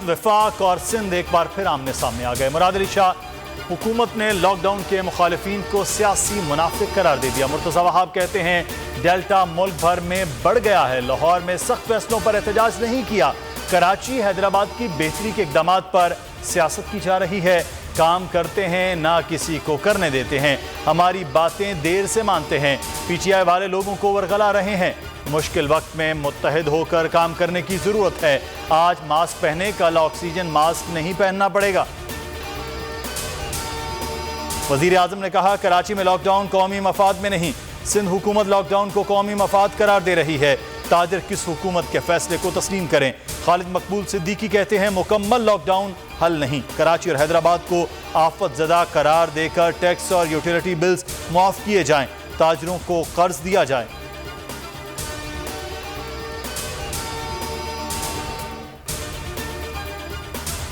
वफाक और सिंध एक बार फिर आमने सामने आ गए। मुराद अली शाह, हुकूमत ने लॉक डाउन के मुखालिफिन को सियासी मुनाफिक करार दे दिया। मुर्तज़ा वहाब कहते हैं डेल्टा मुल्क भर में बढ़ गया है। लाहौर में सख्त फैसलों पर एहतजाज नहीं किया। कराची हैदराबाद की बेहतरी के इक़दामात पर सियासत की जा रही है। काम करते हैं ना किसी को करने देते हैं, हमारी बातें देर से मानते हैं। पीटीआई वाले लोगों को वरगला रहे हैं। मुश्किल वक्त में मुत्तहिद होकर काम करने की ज़रूरत है। आज मास्क पहने, कल ऑक्सीजन मास्क नहीं पहनना पड़ेगा। वज़ीर आज़म ने कहा कराची में लॉकडाउन कौमी मफाद में नहीं, सिंध हुकूमत लॉकडाउन को कौमी मफाद करार दे रही है। ताजर किस हुकूमत के फैसले को तस्लीम करें। खालिद मकबूल सिद्दीकी कहते हैं मुकम्मल लॉकडाउन हल नहीं, कराची और हैदराबाद को आफत ज़दा करार देकर टैक्स और यूटिलिटी बिल्स मुआफ़ किए जाएं, ताजरों को कर्ज दिया जाए।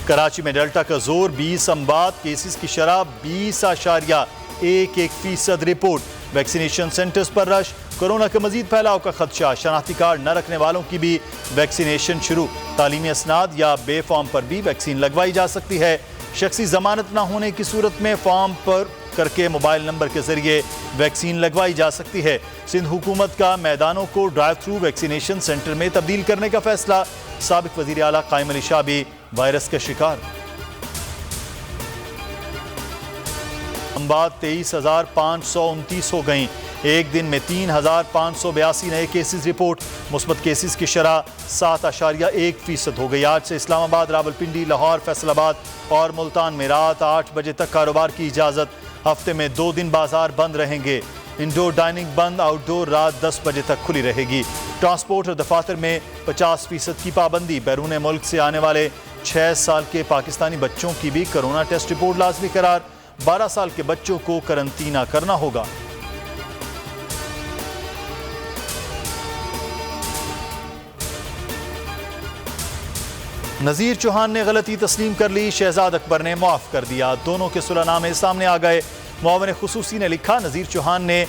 कराची में डेल्टा का जोर, 20 अमवात, केसेस की शरह 20.11% रिपोर्ट। वैक्सीनेशन सेंटर्स पर रश, कोरोना के मजीद फैलाव का खदशा। शनाख्ती कार्ड न रखने वालों की भी वैक्सीनेशन शुरू। तालीमी असनाद या बे फॉर्म पर भी वैक्सीन लगवाई जा सकती है। शख्सी जमानत न होने की सूरत में फॉर्म पर करके मोबाइल नंबर के जरिए वैक्सीन लगवाई जा सकती है। सिंध हुकूमत का मैदानों को ड्राइव थ्रू वैक्सीनेशन सेंटर में तब्दील करने का फैसला। साबिक वज़ीर आला कायम अली शाह भी वायरस के शिकार। अमवात 23,529 हो गईं। एक दिन में 3,582 नए केसेस रिपोर्ट। मुस्बत केसेस की शरह 7.1% हो गई। आज से इस्लामाबाद, रावलपिंडी, लाहौर, फैसलाबाद और मुल्तान में रात 8 बजे तक कारोबार की इजाज़त। हफ्ते में 2 दिन बाजार बंद रहेंगे। इंडोर डाइनिंग बंद, आउटडोर रात 10 बजे तक खुली रहेगी। ट्रांसपोर्ट और दफातर में 50% की पाबंदी। बैरून मुल्क से आने वाले 6 साल के पाकिस्तानी बच्चों की भी कोरोना टेस्ट रिपोर्ट लाजमी करार। 12 साल के बच्चों को करंटीना करना होगा। नज़ीर चौहान ने गलती तस्लीम कर ली, शहजाद अकबर ने मुआफ़ कर दिया। दोनों के सुलहनामे सामने आ गए। मुआविन खुसूसी ने लिखा नज़ीर चौहान ने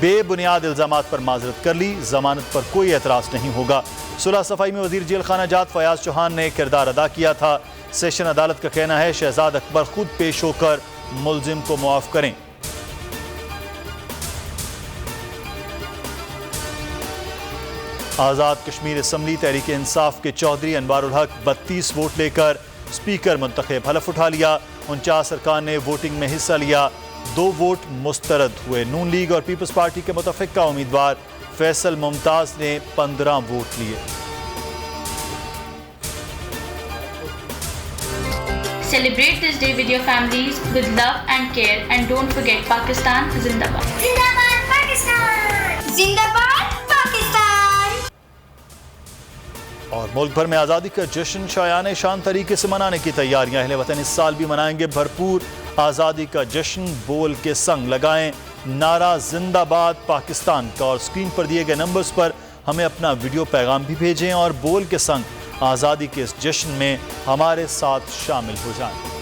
बेबुनियाद इल्ज़ामात पर माजरत कर ली, जमानत पर कोई एतराज़ नहीं होगा। सुलह सफाई में वज़ीर जेल खाना जात फयाज चौहान ने किरदार अदा किया था। सेशन अदालत का कहना है शहजाद अकबर खुद पेश होकर मुलजिम को मुआफ़ करें। आज़ाद कश्मीर असम्बली तहरीक इंसाफ के चौधरी अनवारुल हक 32 वोट लेकर स्पीकर मुंतखब, हलफ उठा लिया। 49 अरकान ने वोटिंग में हिस्सा लिया। 2 वोट मुस्तरद हुए। नून लीग और पीपल्स पार्टी के मुतफ़िका उम्मीदवार फैसल मुमताज़ ने 15 वोट लिए। Celebrate this day with your families with love and care, and don't forget Pakistan Zindabad. Zindabad Pakistan! Zindabad Pakistan! और मुल्क भर में आज़ादी का जश्न शायाने शान तरीके से मनाने की तैयारियां। अहले वतन इस साल भी मनाएंगे भरपूर आज़ादी का जश्न। बोल के संग लगाएं नारा जिंदाबाद पाकिस्तान का, और स्क्रीन पर दिए गए नंबर्स पर हमें अपना वीडियो पैगाम भी भेजें और बोल के संग आज़ादी के इस जश्न में हमारे साथ शामिल हो जाएं।